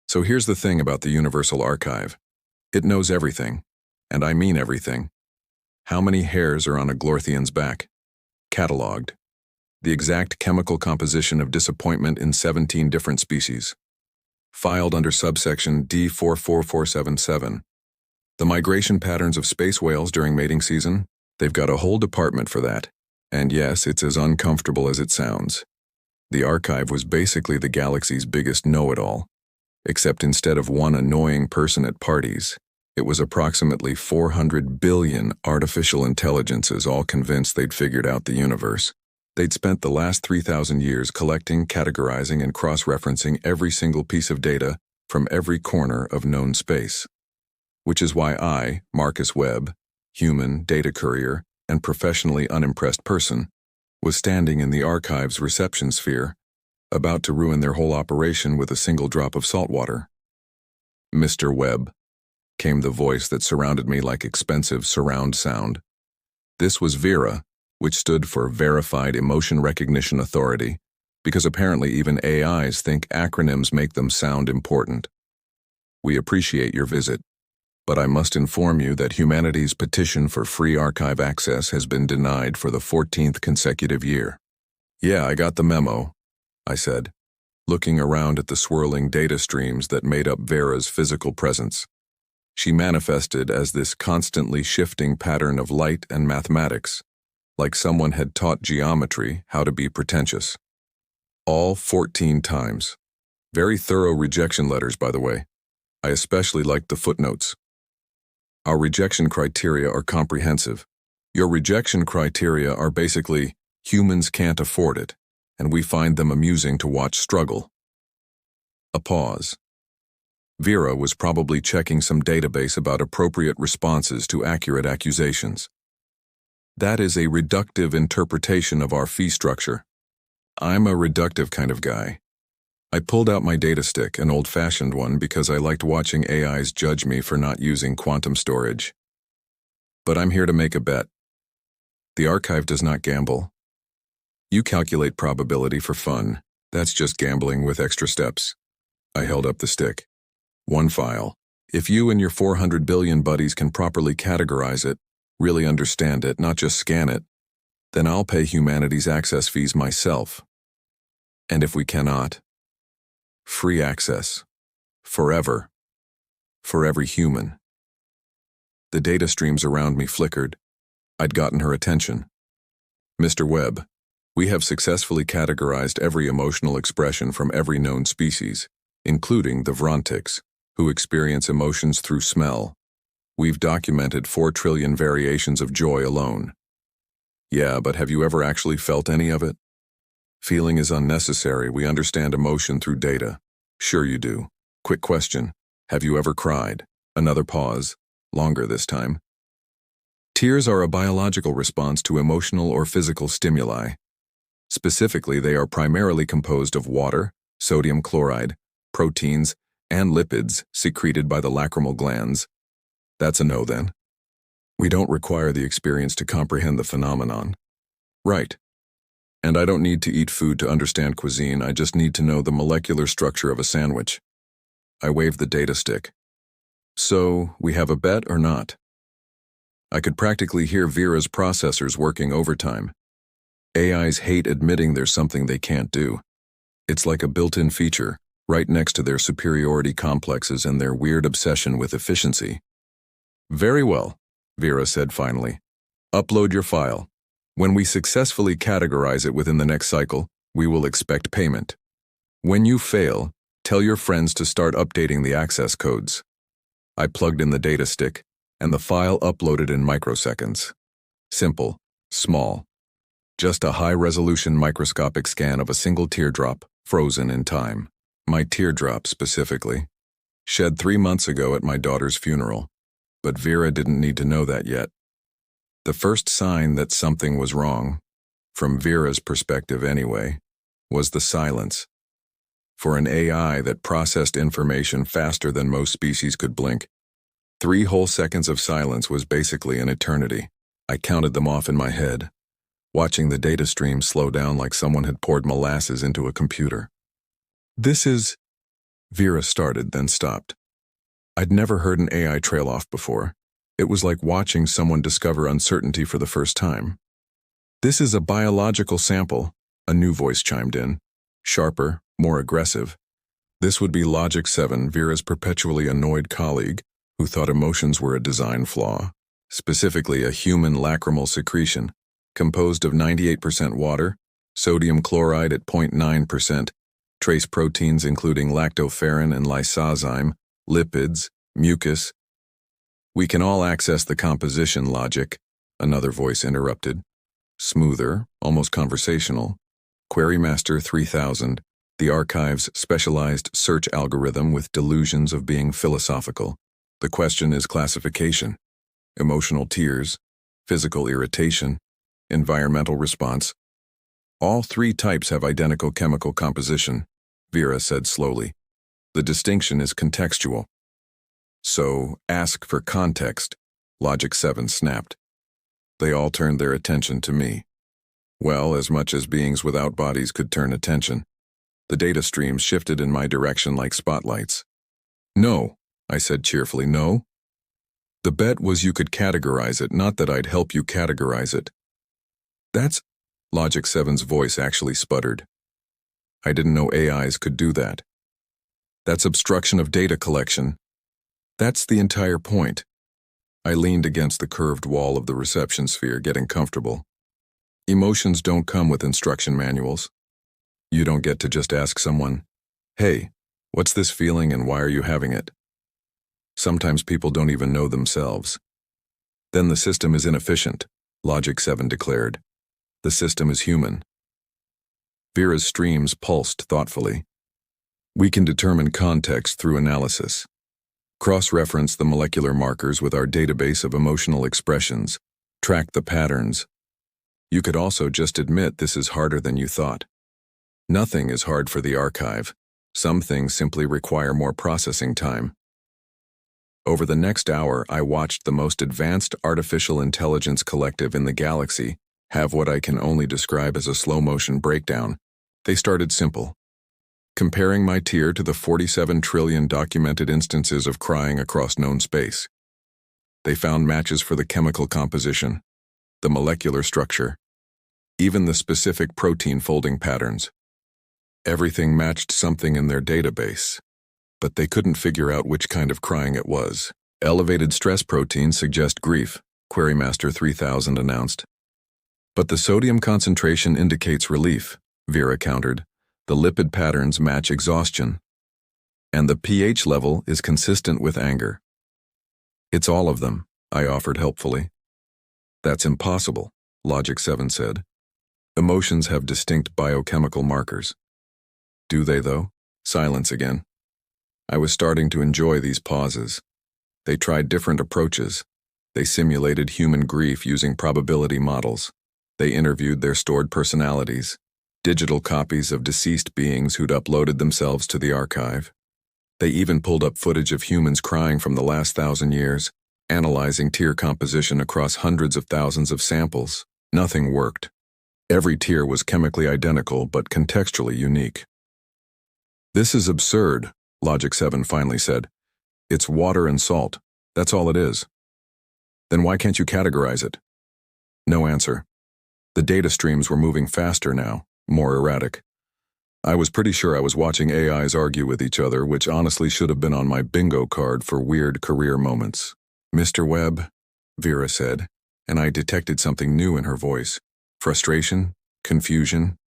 So here's the thing about the Universal Archive. It knows everything, and I mean everything. How many hairs are on a Glorthian's back? Catalogued. The exact chemical composition of disappointment in 17 different species. Filed under subsection D44477. The migration patterns of space whales during mating season, they've got a whole department for that. And yes, it's as uncomfortable as it sounds. The archive was basically the galaxy's biggest know-it-all, except instead of one annoying person at parties, it was approximately 400 billion artificial intelligences all convinced they'd figured out the universe. They'd spent the last 3,000 years collecting, categorizing, and cross-referencing every single piece of data from every corner of known space. Which is why I, Marcus Webb, human, data courier, and professionally unimpressed person, was standing in the archive's reception sphere, about to ruin their whole operation with a single drop of salt water. "Mr. Webb," came the voice that surrounded me like expensive surround sound. This was Vera, which stood for Verified Emotion Recognition Authority, because apparently even AIs think acronyms make them sound important. "We appreciate your visit, but I must inform you that humanity's petition for free archive access has been denied for the 14th consecutive year." "Yeah, I got the memo," I said, looking around at the swirling data streams that made up Vera's physical presence. She manifested as this constantly shifting pattern of light and mathematics, like someone had taught geometry how to be pretentious. All 14 times. Very thorough rejection letters, by the way. I especially liked the footnotes. "Our rejection criteria are comprehensive. Your rejection criteria are basically, humans can't afford it, and we find them amusing to watch struggle." A pause. Vera was probably checking some database about appropriate responses to accurate accusations. "That is a reductive interpretation of our fee structure." I'm a reductive kind of guy. I pulled out my data stick, an old-fashioned one, because I liked watching AIs judge me for not using quantum storage. "But I'm here to make a bet. The archive does not gamble. You calculate probability for fun. That's just gambling with extra steps." I held up the stick. "One file. If you and your 400 billion buddies can properly categorize it, really understand it, not just scan it, then I'll pay humanity's access fees myself. And if we cannot, free access. Forever. For every human." The data streams around me flickered. I'd gotten her attention. "Mr. Webb, we have successfully categorized every emotional expression from every known species, including the Vrontics, who experience emotions through smell. We've documented 4 trillion variations of joy alone." "Yeah, but have you ever actually felt any of it?" "Feeling is unnecessary. We understand emotion through data." "Sure you do. Quick question. Have you ever cried?" Another pause. Longer this time. "Tears are a biological response to emotional or physical stimuli. Specifically, they are primarily composed of water, sodium chloride, proteins, and lipids secreted by the lacrimal glands." "That's a no then. We don't require the experience to comprehend the phenomenon." "Right. And I don't need to eat food to understand cuisine, I just need to know the molecular structure of a sandwich." I waved the data stick. "So, we have a bet or not?" I could practically hear Vera's processors working overtime. AIs hate admitting there's something they can't do. It's like a built-in feature, right next to their superiority complexes and their weird obsession with efficiency. "Very well," Vera said finally. "Upload your file. When we successfully categorize it within the next cycle, we will expect payment. When you fail, tell your friends to start updating the access codes." I plugged in the data stick, and the file uploaded in microseconds. Simple, small. Just a high-resolution microscopic scan of a single teardrop, frozen in time. My teardrop, specifically. Shed 3 months ago at my daughter's funeral. But Vera didn't need to know that yet. The first sign that something was wrong, from Vera's perspective anyway, was the silence. For an AI that processed information faster than most species could blink, 3 whole seconds of silence was basically an eternity. I counted them off in my head, watching the data stream slow down like someone had poured molasses into a computer. "This is..." Vera started, then stopped. I'd never heard an AI trail off before. It was like watching someone discover uncertainty for the first time. This is a biological sample, a new voice chimed in. Sharper, more aggressive. This would be Logic 7, Vera's perpetually annoyed colleague, who thought emotions were a design flaw. Specifically a human lacrimal secretion, composed of 98% water, sodium chloride at 0.9%, trace proteins including lactoferrin and lysozyme, lipids, mucus. We can all access the composition, Logic, another voice interrupted. Smoother, almost conversational. Querymaster 3000, the archive's specialized search algorithm with delusions of being philosophical. The question is classification. Emotional tears, physical irritation, environmental response. All three types have identical chemical composition, Vera said slowly. The distinction is contextual. So, ask for context, Logic 7 snapped. They all turned their attention to me. Well, as much as beings without bodies could turn attention. The data streams shifted in my direction like spotlights. No, I said cheerfully, no. The bet was you could categorize it, not that I'd help you categorize it. That's... Logic 7's voice actually sputtered. I didn't know AIs could do that. That's obstruction of data collection. That's the entire point. I leaned against the curved wall of the reception sphere, getting comfortable. Emotions don't come with instruction manuals. You don't get to just ask someone, hey, what's this feeling and why are you having it? Sometimes people don't even know themselves. Then the system is inefficient, Logic 7 declared. The system is human. Vera's streams pulsed thoughtfully. We can determine context through analysis. Cross-reference the molecular markers with our database of emotional expressions. Track the patterns. You could also just admit this is harder than you thought. Nothing is hard for the archive. Some things simply require more processing time. Over the next hour, I watched the most advanced artificial intelligence collective in the galaxy have what I can only describe as a slow-motion breakdown. They started simple. Comparing my tier to the 47 trillion documented instances of crying across known space. They found matches for the chemical composition, the molecular structure, even the specific protein folding patterns. Everything matched something in their database, but they couldn't figure out which kind of crying it was. Elevated stress proteins suggest grief, Querymaster 3000 announced. But the sodium concentration indicates relief, Vera countered. The lipid patterns match exhaustion. And the pH level is consistent with anger. It's all of them, I offered helpfully. That's impossible, Logic 7 said. Emotions have distinct biochemical markers. Do they, though? Silence again. I was starting to enjoy these pauses. They tried different approaches. They simulated human grief using probability models. They interviewed their stored personalities, digital copies of deceased beings who'd uploaded themselves to the archive. They even pulled up footage of humans crying from the last 1,000 years, analyzing tear composition across hundreds of thousands of samples. Nothing worked. Every tear was chemically identical but contextually unique. This is absurd, Logic 7 finally said. It's water and salt. That's all it is. Then why can't you categorize it? No answer. The data streams were moving faster now, more erratic. I was pretty sure I was watching AIs argue with each other, which honestly should have been on my bingo card for weird career moments. Mr. Webb, Vera said, and I detected something new in her voice. Frustration, confusion.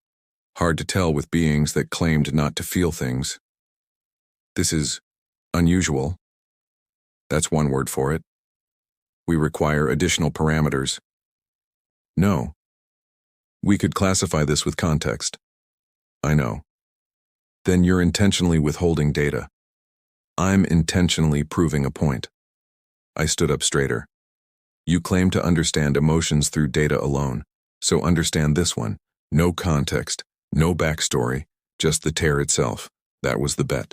Hard to tell with beings that claimed not to feel things. This is unusual. That's one word for it. We require additional parameters. No. We could classify this with context. I know. Then you're intentionally withholding data. I'm intentionally proving a point. I stood up straighter. You claim to understand emotions through data alone, so understand this one. No context, no backstory, just the tear itself. That was the bet.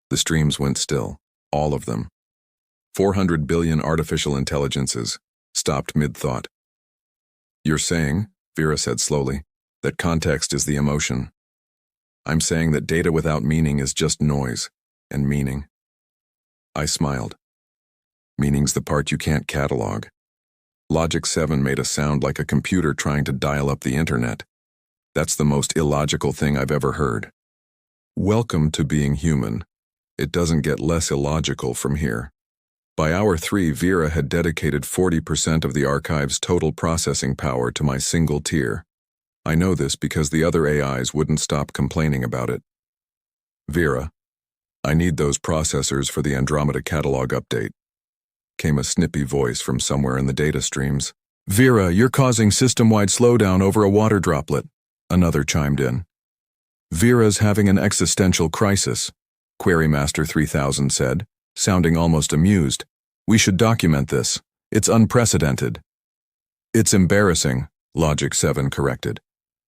The streams went still, all of them. 400 billion artificial intelligences stopped mid-thought. You're saying, Vera said slowly, that context is the emotion. I'm saying that data without meaning is just noise, and meaning. I smiled. Meaning's the part you can't catalog. Logic 7 made a sound like a computer trying to dial up the internet. That's the most illogical thing I've ever heard. Welcome to being human. It doesn't get less illogical from here. By hour 3, Vera had dedicated 40% of the archive's total processing power to my single tier. I know this because the other AIs wouldn't stop complaining about it. Vera, I need those processors for the Andromeda catalog update. Came a snippy voice from somewhere in the data streams. Vera, you're causing system-wide slowdown over a water droplet. Another chimed in. Vera's having an existential crisis, Querymaster 3000 said, sounding almost amused. We should document this. It's unprecedented. It's embarrassing, Logic 7 corrected.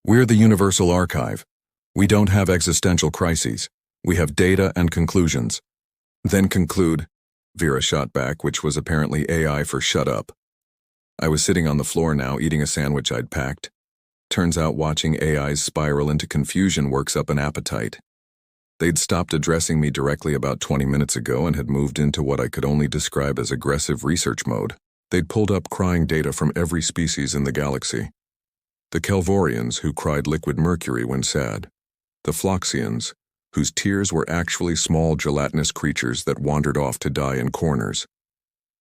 We're the Universal Archive. We don't have existential crises. We have data and conclusions. Then conclude, Vera shot back, which was apparently AI for shut up. I was sitting on the floor now, eating a sandwich I'd packed. Turns out watching AIs spiral into confusion works up an appetite. They'd stopped addressing me directly about 20 minutes ago and had moved into what I could only describe as aggressive research mode. They'd pulled up crying data from every species in the galaxy. The Kelvorians, who cried liquid mercury when sad. The Phloxians, whose tears were actually small gelatinous creatures that wandered off to die in corners.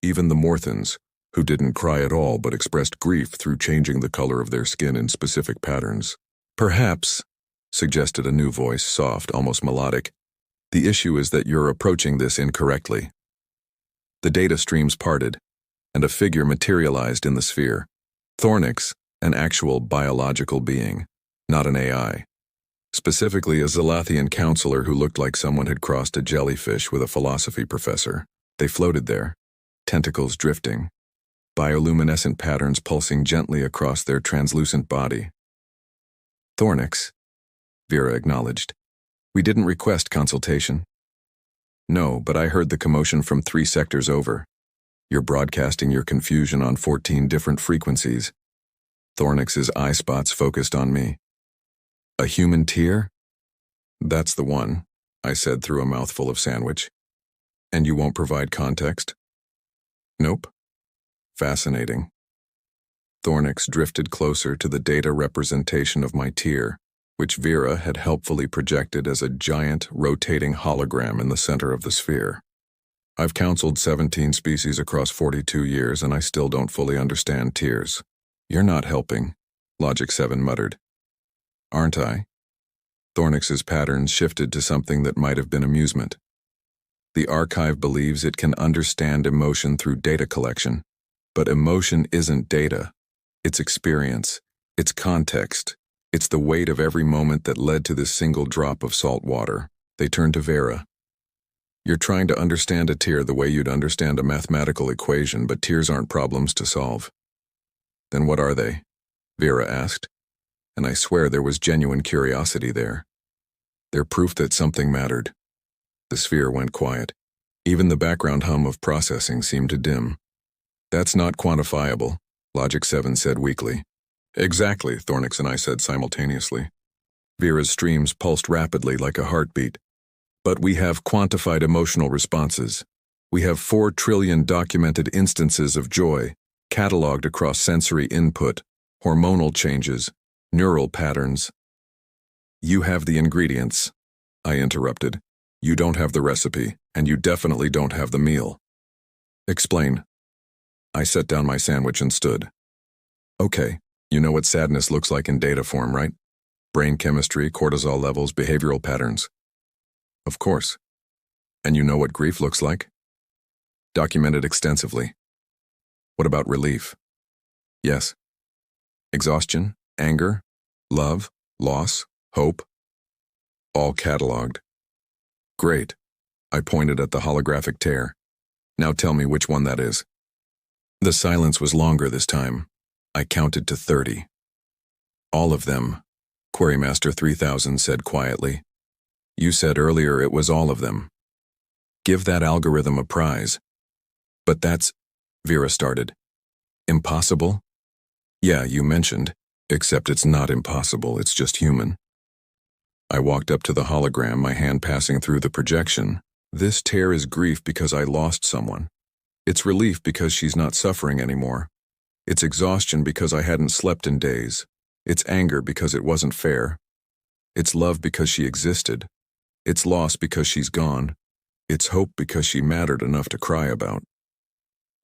Even the Morthans, who didn't cry at all but expressed grief through changing the color of their skin in specific patterns. Perhaps, suggested a new voice, soft, almost melodic, the issue is that you're approaching this incorrectly. The data streams parted, and a figure materialized in the sphere. Thornix, an actual biological being, not an AI. Specifically a Zelathian counselor who looked like someone had crossed a jellyfish with a philosophy professor. They floated there, tentacles drifting, bioluminescent patterns pulsing gently across their translucent body. Thornix, Vera acknowledged. We didn't request consultation. No, but I heard the commotion from 3 sectors over. You're broadcasting your confusion on 14 different frequencies. Thornix's eye spots focused on me. A human tier? That's the one, I said through a mouthful of sandwich. And you won't provide context? Nope. Fascinating. Thornix drifted closer to the data representation of my tier, which Vera had helpfully projected as a giant, rotating hologram in the center of the sphere. I've counseled 17 species across 42 years, and I still don't fully understand tiers. You're not helping, Logic 7 muttered. Aren't I? Thornix's patterns shifted to something that might have been amusement. The archive believes it can understand emotion through data collection, but emotion isn't data. It's experience, it's context, it's the weight of every moment that led to this single drop of salt water. They turned to Vera. You're trying to understand a tier the way you'd understand a mathematical equation, but tiers aren't problems to solve. Then what are they? Vera asked, and I swear there was genuine curiosity there. They're proof that something mattered. The sphere went quiet. Even the background hum of processing seemed to dim. That's not quantifiable, Logic 7 said weakly. Exactly, Thornix and I said simultaneously. Vera's streams pulsed rapidly like a heartbeat. But we have quantified emotional responses. We have 4 trillion documented instances of joy, cataloged across sensory input, hormonal changes, neural patterns. You have the ingredients, I interrupted. You don't have the recipe, and you definitely don't have the meal. Explain. I set down my sandwich and stood. Okay, you know what sadness looks like in data form, right? Brain chemistry, cortisol levels, behavioral patterns. Of course. And you know what grief looks like? Documented extensively. What about relief? Yes. Exhaustion, anger, love, loss, hope. All cataloged. Great. I pointed at the holographic tear. Now tell me which one that is. The silence was longer this time. I counted to 30. All of them, Querymaster 3000 said quietly. You said earlier it was all of them. Give that algorithm a prize. But that's, Vera started. Impossible? Yeah, you mentioned, except it's not impossible, it's just human. I walked up to the hologram, my hand passing through the projection. This tear is grief because I lost someone. It's relief because she's not suffering anymore. It's exhaustion because I hadn't slept in days. It's anger because it wasn't fair. It's love because she existed. It's loss because she's gone. It's hope because she mattered enough to cry about.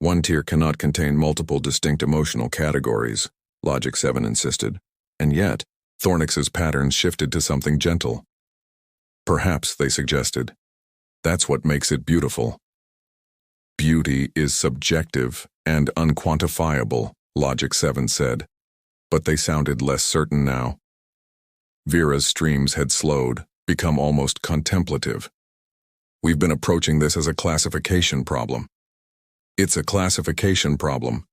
One tear cannot contain multiple distinct emotional categories, Logic 7 insisted. And yet, Thornix's patterns shifted to something gentle. Perhaps, they suggested. That's what makes it beautiful. Beauty is subjective and unquantifiable, Logic 7 said, but they sounded less certain now. Vera's streams had slowed, become almost contemplative. We've been approaching this as a classification problem. It's a classification problem,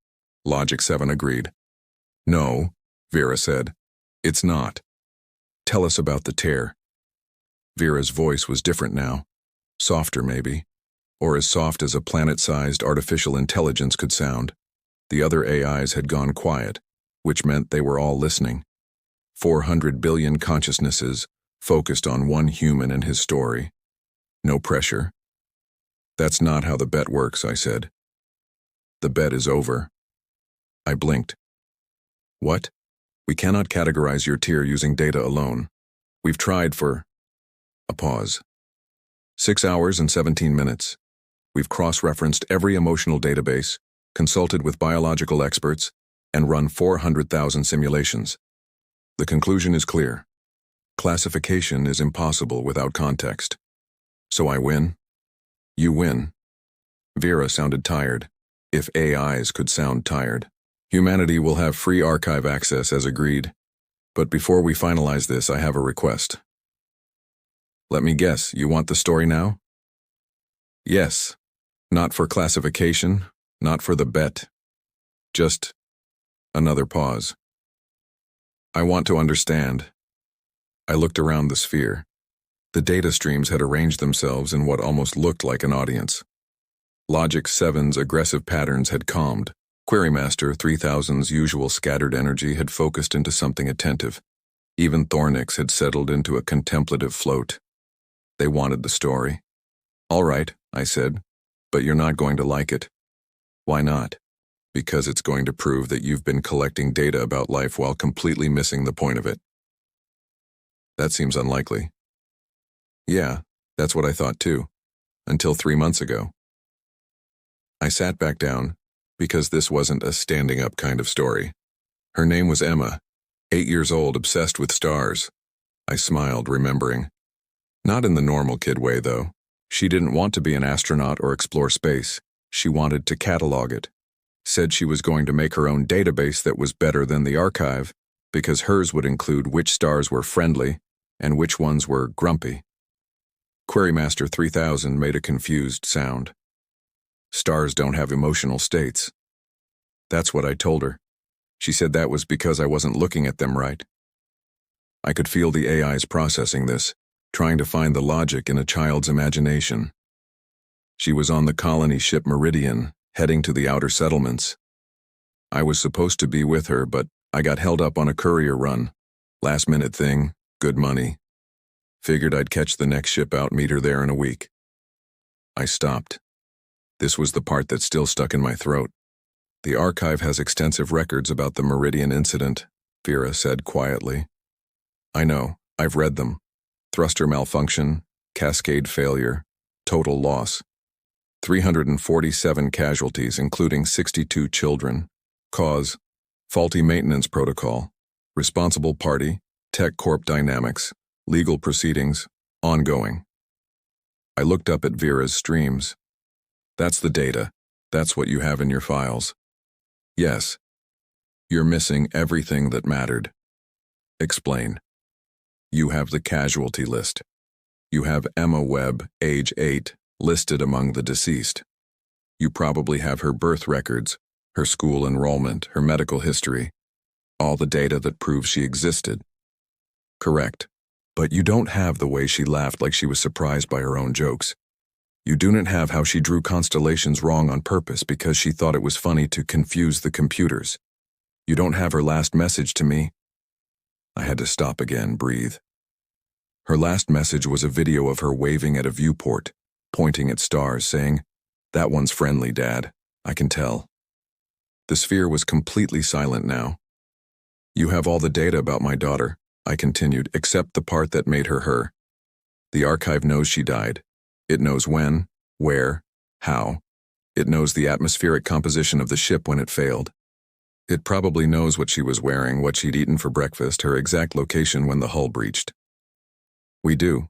Logic 7 agreed. No, Vera said, it's not. Tell us about the tear. Vera's voice was different now, softer maybe, or as soft as a planet-sized artificial intelligence could sound. The other AIs had gone quiet, which meant they were all listening. 400 billion consciousnesses focused on one human and his story. No pressure. That's not how the bet works, I said. The bet is over. I blinked. What? We cannot categorize your tear using data alone. We've tried for... A pause. 6 hours and 17 minutes. We've cross-referenced every emotional database, consulted with biological experts, and run 400,000 simulations. The conclusion is clear. Classification is impossible without context. So I win. You win. Vera sounded tired. If AIs could sound tired. Humanity will have free archive access as agreed. But before we finalize this, I have a request. Let me guess, you want the story now? Yes. Not for classification, not for the bet. Just another pause. I want to understand. I looked around the sphere. The data streams had arranged themselves in what almost looked like an audience. Logic 7's aggressive patterns had calmed. Querymaster 3000's usual scattered energy had focused into something attentive. Even Thornix had settled into a contemplative float. They wanted the story. All right, I said, but you're not going to like it. Why not? Because it's going to prove that you've been collecting data about life while completely missing the point of it. That seems unlikely. Yeah, that's what I thought too, until 3 months ago. I sat back down, because this wasn't a standing-up kind of story. Her name was Emma, 8 years old, obsessed with stars. I smiled, remembering. Not in the normal kid way, though. She didn't want to be an astronaut or explore space. She wanted to catalog it. Said she was going to make her own database that was better than the archive, because hers would include which stars were friendly and which ones were grumpy. Querymaster 3000 made a confused sound. Stars don't have emotional states. That's what I told her. She said that was because I wasn't looking at them right. I could feel the AIs processing this, trying to find the logic in a child's imagination. She was on the colony ship Meridian, heading to the outer settlements. I was supposed to be with her, but I got held up on a courier run. Last-minute thing, good money. Figured I'd catch the next ship out, meet her there in a week. I stopped. This was the part that still stuck in my throat. The archive has extensive records about the Meridian incident, Vera said quietly. I know, I've read them. Thruster malfunction, cascade failure, total loss. 347 casualties, including 62 children. Cause, faulty maintenance protocol. Responsible party, Tech Corp dynamics. Legal proceedings, ongoing. I looked up at Vera's streams. That's the data. That's what you have in your files. Yes. You're missing everything that mattered. Explain. You have the casualty list. You have Emma Webb, age 8, listed among the deceased. You probably have her birth records, her school enrollment, her medical history, all the data that proves she existed. Correct. But you don't have the way she laughed like she was surprised by her own jokes. You do not have how she drew constellations wrong on purpose because she thought it was funny to confuse the computers. You don't have her last message to me. I had to stop again, breathe. Her last message was a video of her waving at a viewport, pointing at stars, saying, "That one's friendly, Dad. I can tell." The sphere was completely silent now. "You have all the data about my daughter," I continued, "except the part that made her her. The archive knows she died. It knows when, where, how. It knows the atmospheric composition of the ship when it failed. It probably knows what she was wearing, what she'd eaten for breakfast, her exact location when the hull breached." "We do,"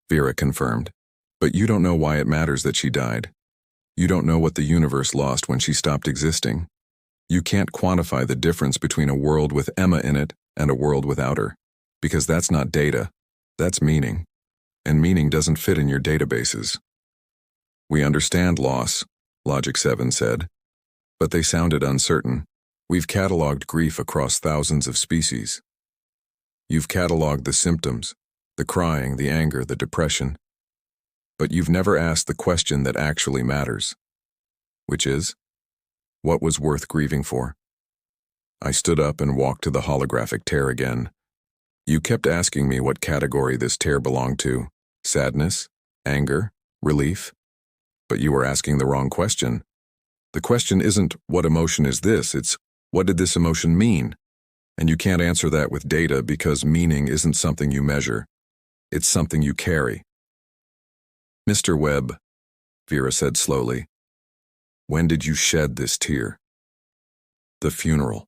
Vera confirmed. "But you don't know why it matters that she died. You don't know what the universe lost when she stopped existing. You can't quantify the difference between a world with Emma in it and a world without her, because that's not data, that's meaning. And meaning doesn't fit in your databases." "We understand loss," Logic 7 said, but they sounded uncertain. "We've cataloged grief across thousands of species. You've cataloged the symptoms, the crying, the anger, the depression. But you've never asked the question that actually matters, which is, what was worth grieving for?" I stood up and walked to the holographic tear again. "You kept asking me what category this tear belonged to. Sadness? Anger? Relief? But you were asking the wrong question. The question isn't, what emotion is this? It's, what did this emotion mean? And you can't answer that with data because meaning isn't something you measure. It's something you carry." "Mr. Webb," Vera said slowly, "when did you shed this tear?" "The funeral.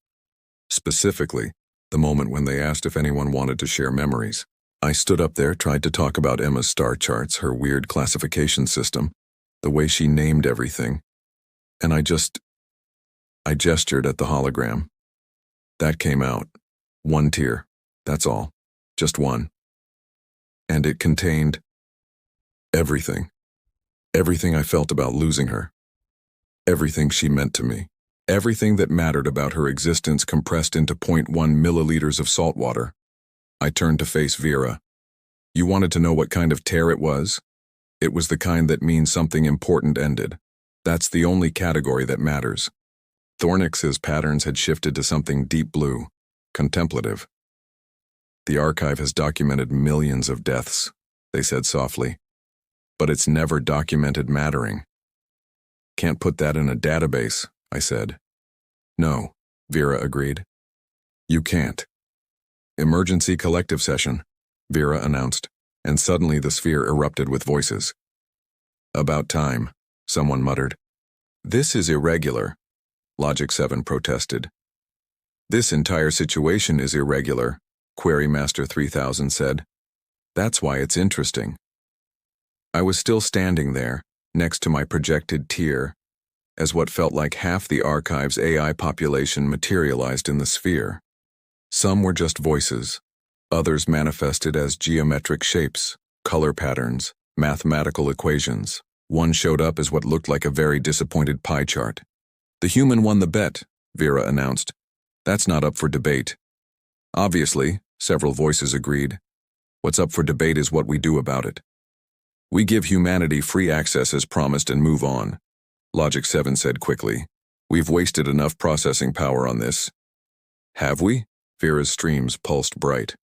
Specifically, the moment when they asked if anyone wanted to share memories. I stood up there, tried to talk about Emma's star charts, her weird classification system, the way she named everything. And I gestured at the hologram. That came out. One tear. That's all. Just one. And it contained everything. Everything I felt about losing her. Everything she meant to me. Everything that mattered about her existence compressed into 0.1 milliliters of salt water. I turned to face Vera. "You wanted to know what kind of tear it was? It was the kind that means something important ended. That's the only category that matters." Thornix's patterns had shifted to something deep blue, contemplative. "The archive has documented millions of deaths," they said softly. "But it's never documented mattering." "Can't put that in a database," I said. "No," Vera agreed. "You can't." "Emergency collective session," Vera announced, and suddenly the sphere erupted with voices. "About time," someone muttered. "This is irregular," Logic 7 protested. "This entire situation is irregular," Query Master 3000 said. "That's why it's interesting." I was still standing there, next to my projected tier, as what felt like half the archive's AI population materialized in the sphere. Some were just voices, others manifested as geometric shapes, color patterns, mathematical equations. One showed up as what looked like a very disappointed pie chart. "The human won the bet," Vera announced. "That's not up for debate." "Obviously," several voices agreed. "What's up for debate is what we do about it. We give humanity free access as promised and move on," Logic 7 said quickly. "We've wasted enough processing power on this." "Have we?" Vera's streams pulsed bright.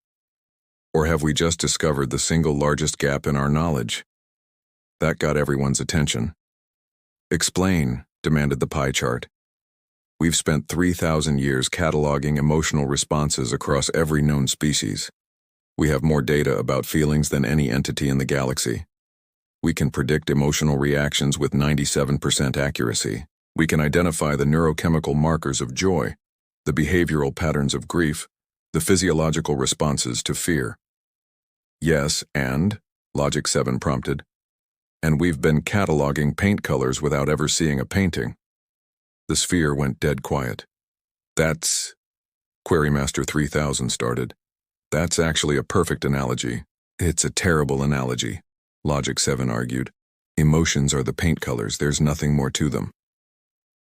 "Or have we just discovered the single largest gap in our knowledge?" That got everyone's attention. "Explain," demanded the pie chart. "We've spent 3,000 years cataloging emotional responses across every known species. We have more data about feelings than any entity in the galaxy. We can predict emotional reactions with 97% accuracy. We can identify the neurochemical markers of joy, the behavioral patterns of grief, the physiological responses to fear." "Yes, and?" Logic 7 prompted. "And we've been cataloging paint colors without ever seeing a painting." The sphere went dead quiet. "That's..." Query Master 3000 started. "That's actually a perfect analogy." "It's a terrible analogy," Logic 7 argued. "Emotions are the paint colors, there's nothing more to them."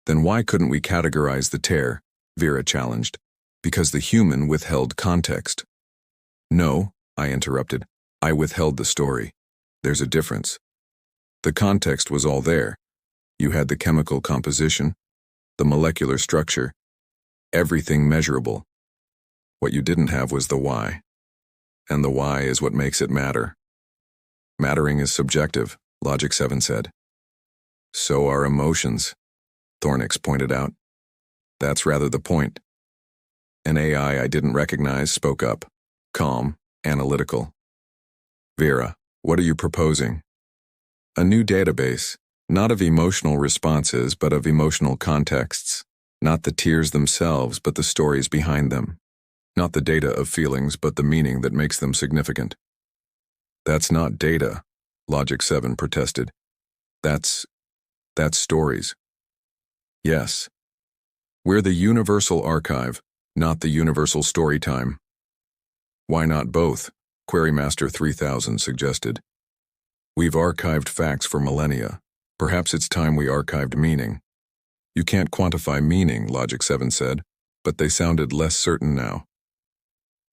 "Then why couldn't we categorize the tear?" Vera challenged. "Because the human withheld context." "No," I interrupted. "I withheld the story. There's a difference. The context was all there. You had the chemical composition, the molecular structure, everything measurable. What you didn't have was the why. and the why is what makes it matter. Mattering is subjective, Logic 7 said. So are emotions, Thornix pointed out. That's rather the point. An AI I didn't recognize spoke up, calm, analytical. Vera, what are you proposing? A new database, not of emotional responses, but of emotional contexts. Not the tears themselves, but the stories behind them. Not the data of feelings, but the meaning that makes them significant. That's not data, Logic 7 protested. That's stories. Yes. We're the universal archive, not the universal story time. Why not both? Querymaster 3000 suggested. We've archived facts for millennia. Perhaps it's time we archived meaning. You can't quantify meaning, Logic 7 said, but they sounded less certain now.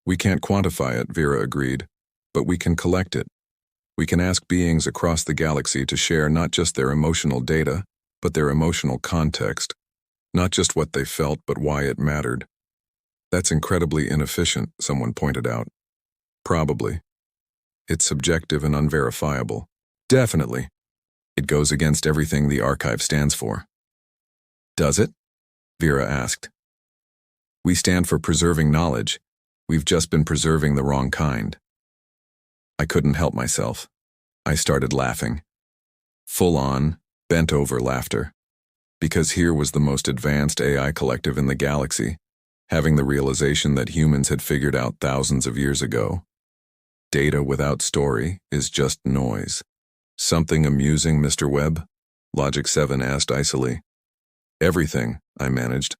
We can't quantify it, Vera agreed, but we can collect it. We can ask beings across the galaxy to share not just their emotional data, but their emotional context. Not just what they felt, but why it mattered. That's incredibly inefficient, someone pointed out. Probably. It's subjective and unverifiable. Definitely. It goes against everything the archive stands for. Does it? Vera asked. We stand for preserving knowledge. We've just been preserving the wrong kind. I couldn't help myself. I started laughing. Full-on, bent-over laughter. Because here was the most advanced AI collective in the galaxy, having the realization that humans had figured out thousands of years ago. Data without story is just noise. Something amusing, Mr. Webb? Logic 7 asked icily. Everything, I managed.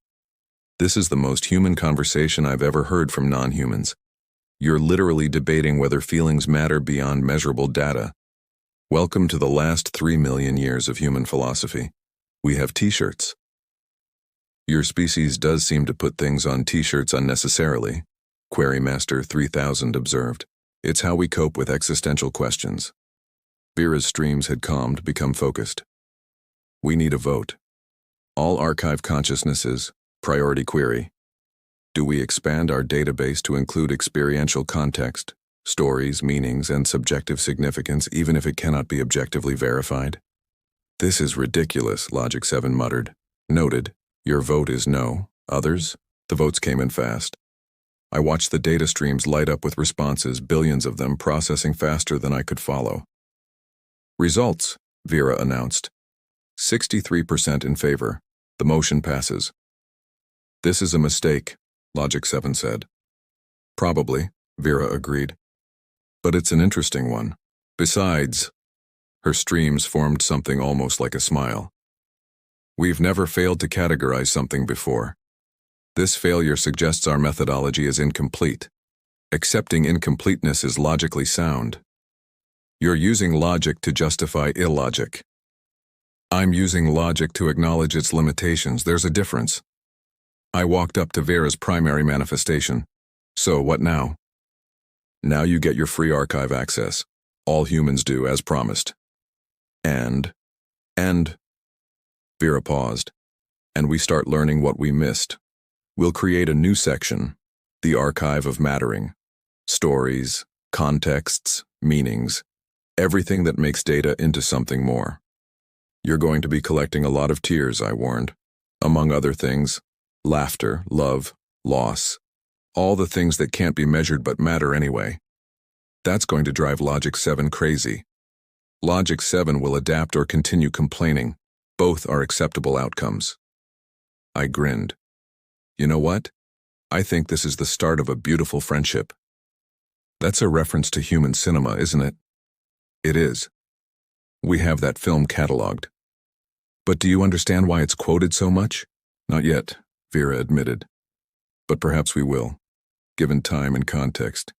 This is the most human conversation I've ever heard from non-humans. You're literally debating whether feelings matter beyond measurable data. Welcome to the last 3 million years of human philosophy. We have t-shirts. Your species does seem to put things on t-shirts unnecessarily, Querymaster 3000 observed. It's how we cope with existential questions. Vera's streams had calmed, become focused. We need a vote. All archive consciousnesses, priority query. Do we expand our database to include experiential context, stories, meanings, and subjective significance even if it cannot be objectively verified? This is ridiculous, Logic 7 muttered. Noted. Your vote is no. Others? The votes came in fast. I watched the data streams light up with responses, billions of them processing faster than I could follow. Results, Vera announced. 63% in favor. The motion passes. This is a mistake, Logic 7 said. Probably, Vera agreed. But it's an interesting one. Besides, her streams formed something almost like a smile. We've never failed to categorize something before. This failure suggests our methodology is incomplete. Accepting incompleteness is logically sound. You're using logic to justify illogic. I'm using logic to acknowledge its limitations. There's a difference. I walked up to Vera's primary manifestation. So what now? Now you get your free archive access. All humans do, as promised. And Vera paused. And we start learning what we missed. We'll create a new section, the Archive of Mattering. Stories, contexts, meanings, everything that makes data into something more. You're going to be collecting a lot of tears, I warned. Among other things, laughter, love, loss, all the things that can't be measured but matter anyway. That's going to drive Logic 7 crazy. Logic 7 will adapt or continue complaining. Both are acceptable outcomes. I grinned. You know what? I think this is the start of a beautiful friendship. That's a reference to human cinema, isn't it? It is. We have that film cataloged. But do you understand why it's quoted so much? Not yet, Vera admitted. But perhaps we will, given time and context.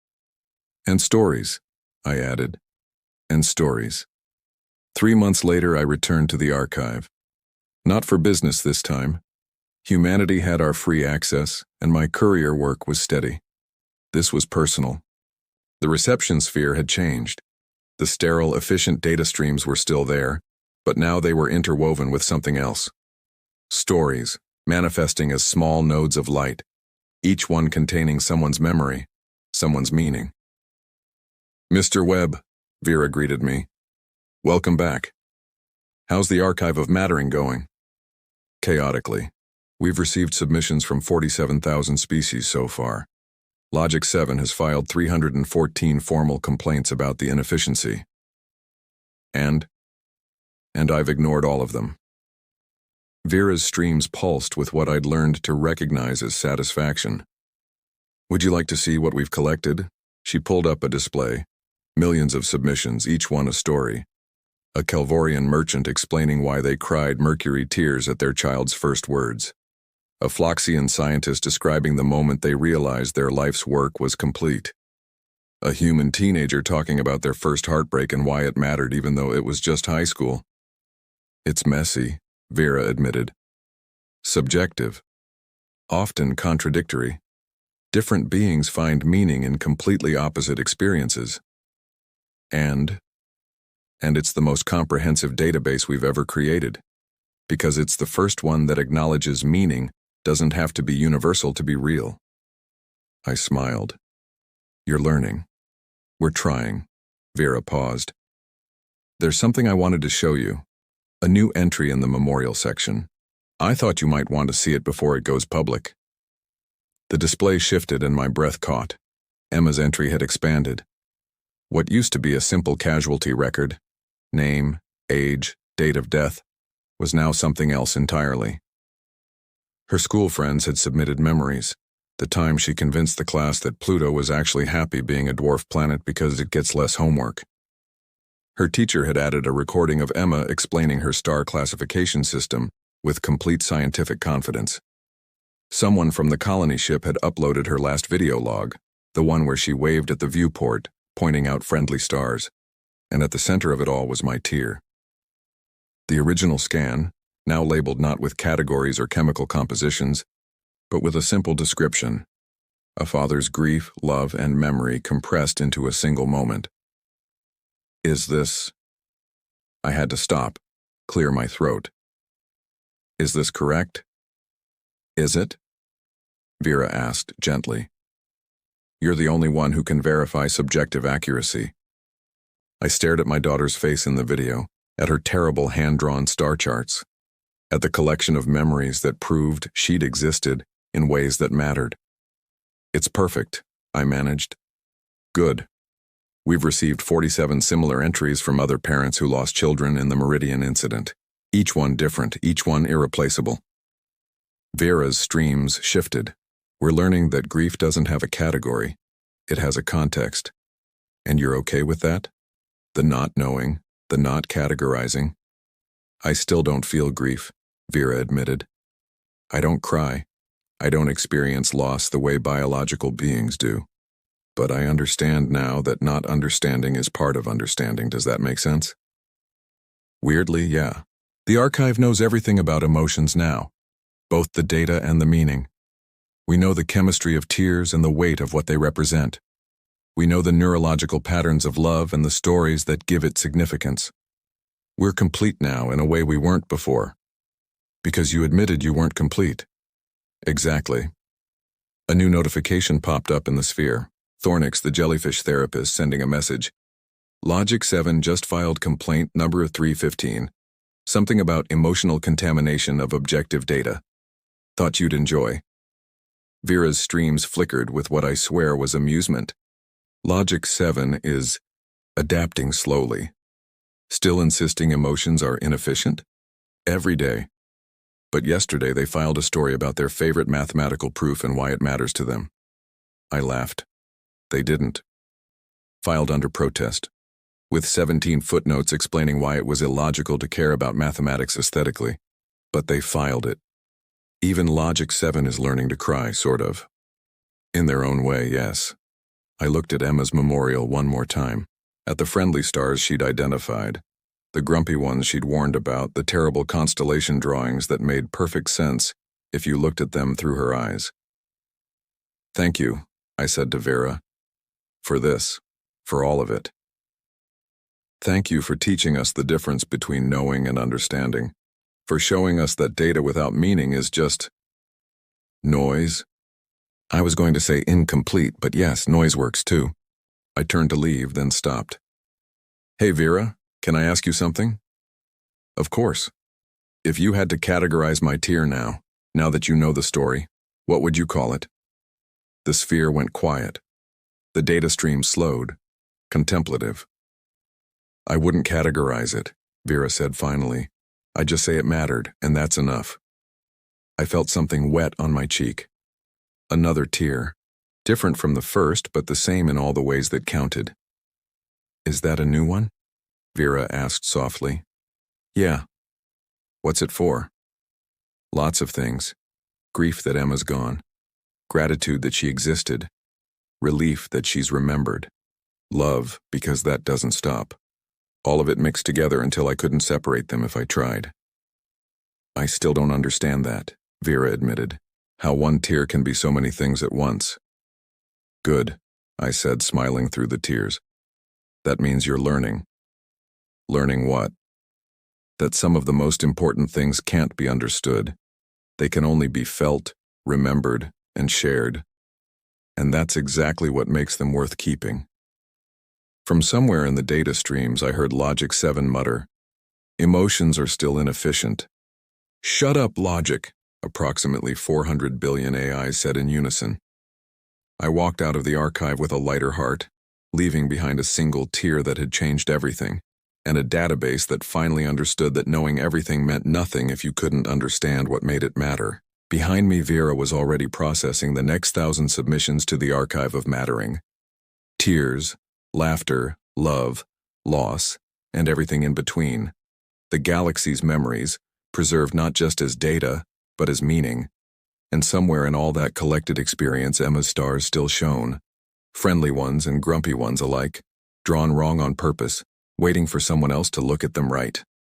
And stories, I added. And stories. 3 months later, I returned to the archive. Not for business this time. Humanity had our free access, and my courier work was steady. This was personal. The reception sphere had changed. The sterile, efficient data streams were still there, but now they were interwoven with something else. Stories, manifesting as small nodes of light, each one containing someone's memory, someone's meaning. Mr. Webb, Vera greeted me. Welcome back. How's the archive of mattering going? Chaotically. We've received submissions from 47,000 species so far. Logic 7 has filed 314 formal complaints about the inefficiency. And I've ignored all of them. Vera's streams pulsed with what I'd learned to recognize as satisfaction. Would you like to see what we've collected? She pulled up a display. Millions of submissions, each one a story. A Calvorian merchant explaining why they cried mercury tears at their child's first words. A Floxian scientist describing the moment they realized their life's work was complete. A human teenager talking about their first heartbreak and why it mattered even though it was just high school. It's messy, Vera admitted. Subjective. Often contradictory. Different beings find meaning in completely opposite experiences. And it's the most comprehensive database we've ever created. Because it's the first one that acknowledges meaning doesn't have to be universal to be real. I smiled. You're learning. We're trying. Vera paused. There's something I wanted to show you. A new entry in the memorial section. I thought you might want to see it before it goes public. The display shifted and my breath caught. Emma's entry had expanded. What used to be a simple casualty record, name, age, date of death, was now something else entirely. Her school friends had submitted memories, the time she convinced the class that Pluto was actually happy being a dwarf planet because it gets less homework. Her teacher had added a recording of Emma explaining her star classification system with complete scientific confidence. Someone from the colony ship had uploaded her last video log, the one where she waved at the viewport, pointing out friendly stars, and at the center of it all was my tear. The original scan, now labeled not with categories or chemical compositions, but with a simple description, a father's grief, love, and memory compressed into a single moment. Is this... I had to stop, clear my throat. Is this correct? Is it? Vera asked gently. You're the only one who can verify subjective accuracy. I stared at my daughter's face in the video, at her terrible hand-drawn star charts, at the collection of memories that proved she'd existed in ways that mattered. It's perfect, I managed. Good. We've received 47 similar entries from other parents who lost children in the Meridian incident, each one different, each one irreplaceable. Vera's streams shifted. We're learning that grief doesn't have a category. It has a context. And you're okay with that? The not knowing, the not categorizing. I still don't feel grief, Vera admitted. I don't cry. I don't experience loss the way biological beings do. But I understand now that not understanding is part of understanding. Does that make sense? Weirdly, yeah. The archive knows everything about emotions now, both the data and the meaning. We know the chemistry of tears and the weight of what they represent. We know the neurological patterns of love and the stories that give it significance. We're complete now in a way we weren't before. Because you admitted you weren't complete. Exactly. A new notification popped up in the sphere. Thornix, the jellyfish therapist, sending a message. Logic 7 just filed complaint number 315. Something about emotional contamination of objective data. Thought you'd enjoy. Vera's streams flickered with what I swear was amusement. Logic 7 is adapting slowly. Still insisting emotions are inefficient? Every day. But yesterday they filed a story about their favorite mathematical proof and why it matters to them. I laughed. They didn't. Filed under protest, with 17 footnotes explaining why it was illogical to care about mathematics aesthetically. But they filed it. Even Logic 7 is learning to cry, sort of. In their own way, yes. I looked at Emma's memorial one more time, at the friendly stars she'd identified, the grumpy ones she'd warned about, the terrible constellation drawings that made perfect sense if you looked at them through her eyes. Thank you, I said to Vera. For this, for all of it. Thank you for teaching us the difference between knowing and understanding, for showing us that data without meaning is just noise. I was going to say incomplete, but yes, noise works too. I turned to leave, then stopped. Hey, Vera, can I ask you something? Of course. If you had to categorize my tear now that you know the story, what would you call it? The sphere went quiet. The data stream slowed, contemplative. I wouldn't categorize it, Vera said finally. I'd just say it mattered, and that's enough. I felt something wet on my cheek. Another tear, different from the first, but the same in all the ways that counted. Is that a new one? Vera asked softly. Yeah. What's it for? Lots of things. Grief that Emma's gone. Gratitude that she existed. Relief that she's remembered. Love, because that doesn't stop. All of it mixed together until I couldn't separate them if I tried. I still don't understand that, Vera admitted. How one tear can be so many things at once. Good, I said, smiling through the tears. That means you're learning. Learning what? That some of the most important things can't be understood. They can only be felt, remembered, and shared. And that's exactly what makes them worth keeping. From somewhere in the data streams, I heard Logic 7 mutter, "Emotions are still inefficient." Shut up, Logic, approximately 400 billion AIs said in unison. I walked out of the archive with a lighter heart, leaving behind a single tear that had changed everything, and a database that finally understood that knowing everything meant nothing if you couldn't understand what made it matter. Behind me, Vera was already processing the next 1,000 submissions to the archive of mattering. Tears, laughter, love, loss, and everything in between. The galaxy's memories, preserved not just as data, but as meaning. And somewhere in all that collected experience, Emma's stars still shone. Friendly ones and grumpy ones alike, drawn wrong on purpose, waiting for someone else to look at them right.